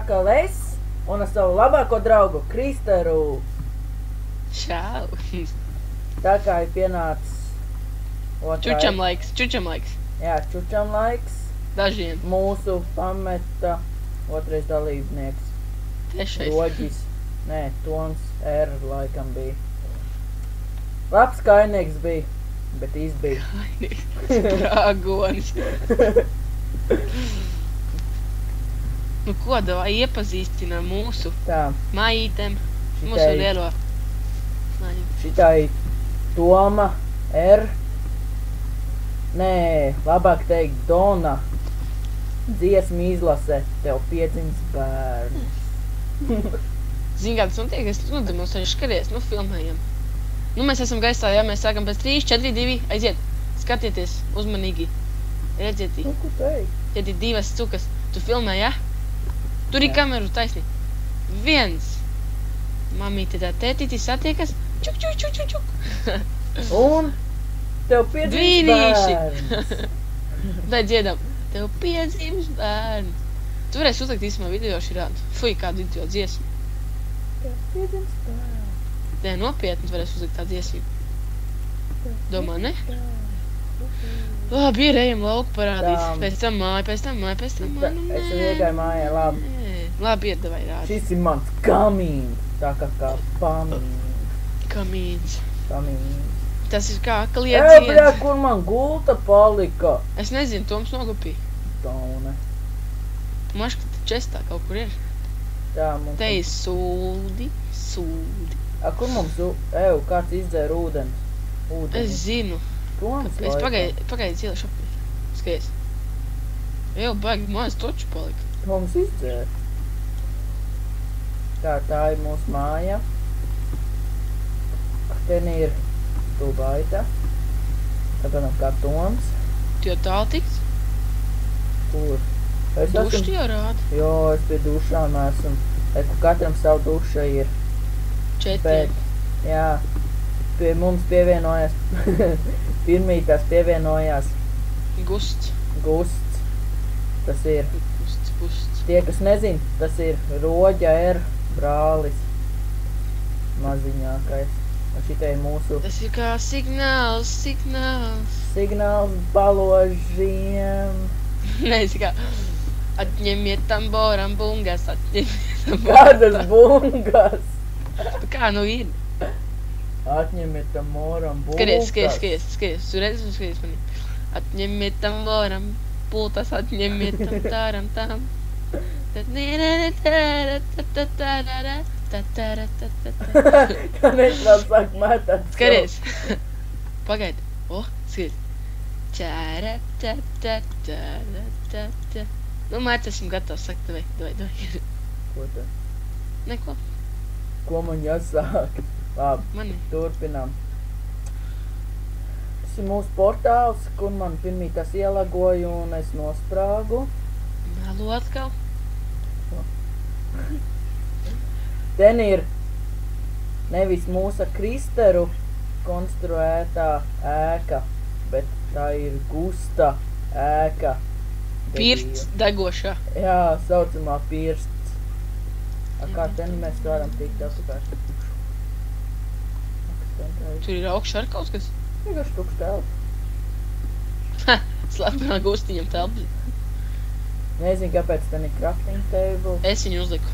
atkal es un ar savu labāko draugu Kristeru. Čau. Tā kā ir pienācis otrā... Čučam laiks. Jā, čučam laiks. Dažiem. Mūsu pameta otrais dalībnieks. Trešais. Roģis. Nē, Toms R laikam bija. Labs kainieks bija, bet izbija. Prāgonis. Nu ko, davai iepazīstinām mūsu mājītēm, mūsu lielo māju. Šitai Toma R. Nē, labāk teikt Dona. Dziesmu izlase, tev piedzims bērns. Zini, kā tas notiek, es mums arī skaties, filmējam. Mēs esam gaisā, jā, mēs sākam pēc 3, 4, 2, aiziet. Skatieties, uzmanīgi. Redziet, ko teikt? Šeit ir 2 cukas. Tu filmē, jā? Tur ir kameru taisni. 1. Mamīte tā tētīti satiekas. Čuk, čuk, čuk, čuk, čuk. Un tev piedzims bērns. Tā dziedam. Tev piedzims bērns. Tu varēsi uzlikt īsumā video širādu. Fui, kādu video dziesmu. Tev piedzims bērns. Nē, nopietni, tu varēsi uzlikt tādu dziesmu. Domā, ne? Labi, ir ejam lauku parādīt. Pēc tam māja. Es jau iegāju mājā, labi. Labi, ir, davai rādi. Šis ir mans kamīns. Tā kā pamīns. Kamīns. Kamīns. Tas ir kā akaliedzīns. Bļā, kur man gulta palika? Es nezinu, Toms nogupīja. Tone. Maška čestā kaut kur ir. Tā, mums... Te ir sūdi. A, kur mums kāds izdzēra ūdeni? Es zinu. Toms Es pagaidi ciliešu apīt. Skaties. Baigi, mājās toču palika. Toms izdzēra. Tā ir mūsu māja. Ten ir stūbaita. Tāpēc kā Toms. Tu jau tālu tiks? Kur? Dušu tu jau rādi? Jo, es pie dušām esmu. Katram savu duša ir. 4. Bet, jā, pie mums pievienojās, pirmītās pievienojās Gusts. Tas ir, Gusts. tie, kas nezin, tas ir Roģa R brālis, maziņākais. Un šitai mūsu... Tas ir kā signāls. Signāls baložiem. Nē, tas ir kā atņemiet tamboram bungas, Kādas bungas? Kā nu ir? Atņemiet tamboram bungas. Skaties. Tu redzi un skaties mani. Atņemiet tamboram pultas, atņemiet tam tāram tam. Kā nešanās sāk mētāt. Skaties. Pagaidi. Skaties. Mērķis esmu gatavs sakt, davai. Ko te? Neko. Ko man jāsāk? Labi, turpinām. Tas ir mūsu portāls, kur man pirmītās ielagoju un es nosprāgu. Melu atkal. Ten ir nevis mūsu Kristeru konstruētā ēka, bet tā ir Gusta ēka. Pirts degošā. Jā, saucamā pirsts. Kā ten mēs varam tikt atpakaļ? Tur ir augšā ar kaut kas? Vienkārši tukšs telpa. Slepenā gustiņam telpa. Nezinu, kāpēc ten ir crafting table. Es viņu uzliku.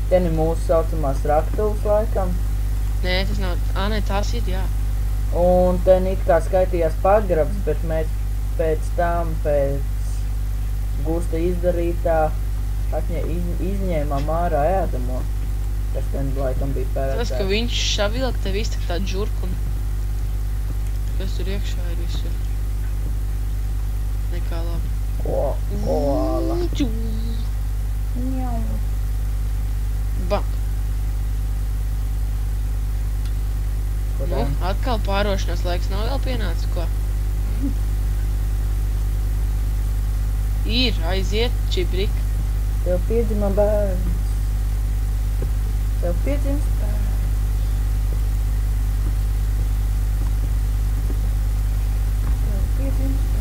Ten ir mūsu saucamās raktuves laikam. Nē, tas nav. Nē, tās ir, jā. Un ten it kā skaitījās pagrabs, bet mēs pēc Gusta izdarītā izņēmām ārā ēdamo. Tas ten laikam bija pērētājs. Tas, ka viņš šavilk tev iztak tādu žurku. Kas tur iekšā ir visur? Nekā labi. Koala. Bam. Atkal pārošanās laiks nav vēl pienācis, ko? Ir, aiziet, čibrik. Tev piedzima bērns. Tev piedzims bērns. Tev piedzims bērns.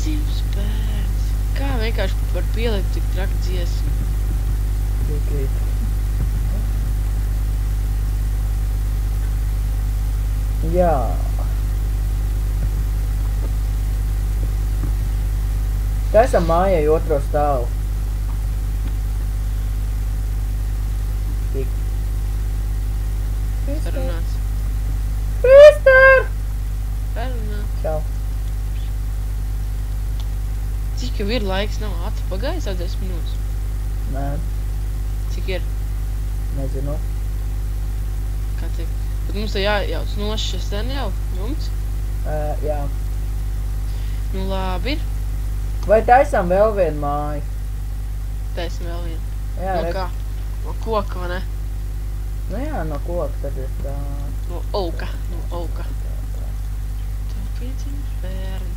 Piecības bērns. Kā vienkārši var pielikt tik traki dziesmu? Piekrīt. Jā. Taisam mājai otro stāvu. Tik. Sarunāts. Krister! Sarunāts. Čau. Cik jau ir laiks? Nav atpagājis jau 10 minūtes. Nē, Cik ir? nezinu. Kā teikt? Bet mums te jājauc nošķies ten jau jumts. Jā. Nu labi ir. Vai taisam vēl vienu māju? Taisim vēl vienu. Jā, No kā? No koka, vai ne? Nu jā, no koka tad ir tā. No auka. Tev piedzimts bērns.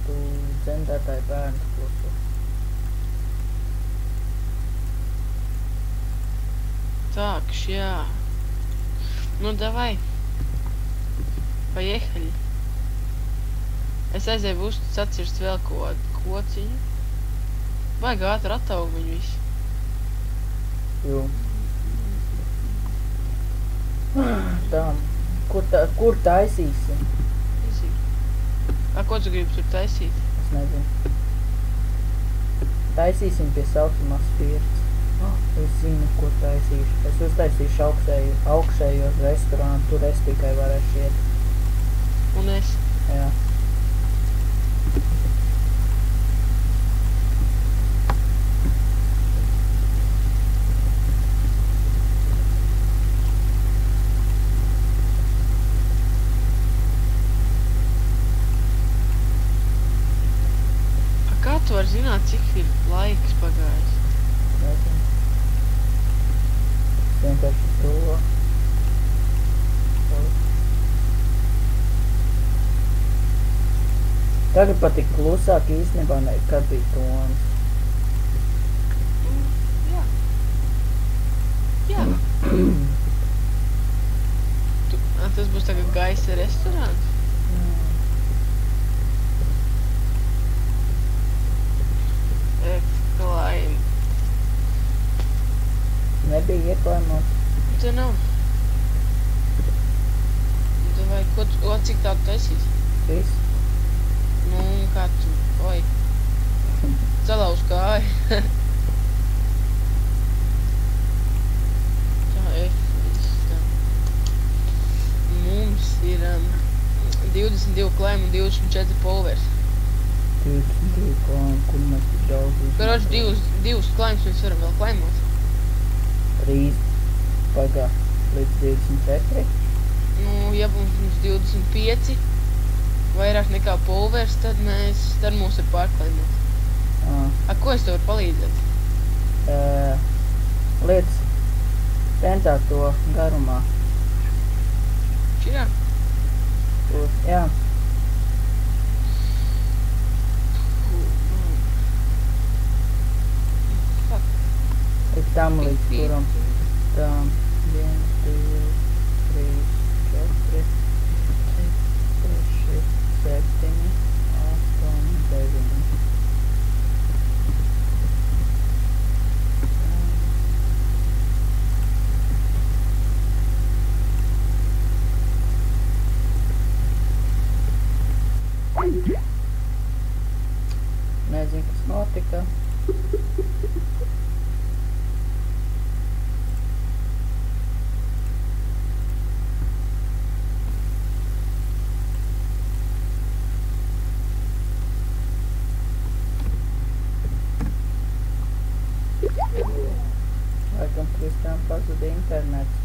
Tu dzemdētāji bērns klusu. Tākš, jā. Nu, davai. Paiehaļi. Es aizēju uztus atcirst vēl kociņu. Vajag ātri ataug viņu visu. Jū. Tā. Kur taisīsim? Ko tu gribi tur taisīt? Es nezinu. Taisīsim pie saucamās pierces. Es zinu, ko taisīšu. Es uztaisīšu augšējo restorānu, tur es tikai varēšu iet. Un es? Jā. Kā tu vari zināt, cik ir laiks pagājis? Nezinu. Vienkārši to. Tagad pat tik klusāk īstenībā nekad bija tons. Jā. Jā. Tas būs tagad gaisa restorāns? Klaim. Nebija ieklājumos. Te nav. Tu vai, cik tādu taisīs? Viss. Nu, kā tu, oi. Salauz kāju. Tā, viss tā. Mums ir 22 klājumi un 24 pulvers. 22 klājumi, kur mēs tik daudz uzmanām. Karoči, divus klājumus mēs varam vēl klājumot. 3 pagā līdz 24. Nu, ja mums 25 vairāk nekā pulvers, tad mums ir pārklājumot. Ko es tev varu palīdzēt? Lietas centā to garumā. Šajā? Jā. Līdz tam, līdz kuram. Tam 1, 2, 3, 4, 5, 6, 7, 8, 9. Nezinu, kas notika. Laikam Kristām pazuda internets.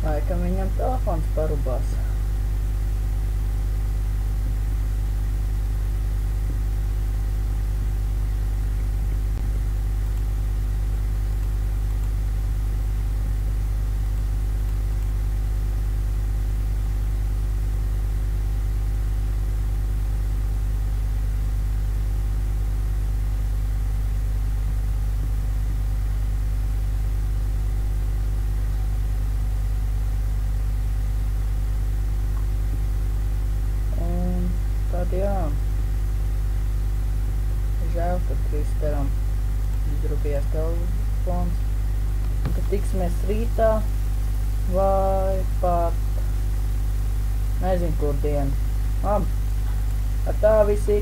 Laikam viņam telefons parubās. tad Kristeram izrūpījās telefons. Un tad tiksimies rītā vai pat nezinu, kur dienu. Labi, ar tā visi.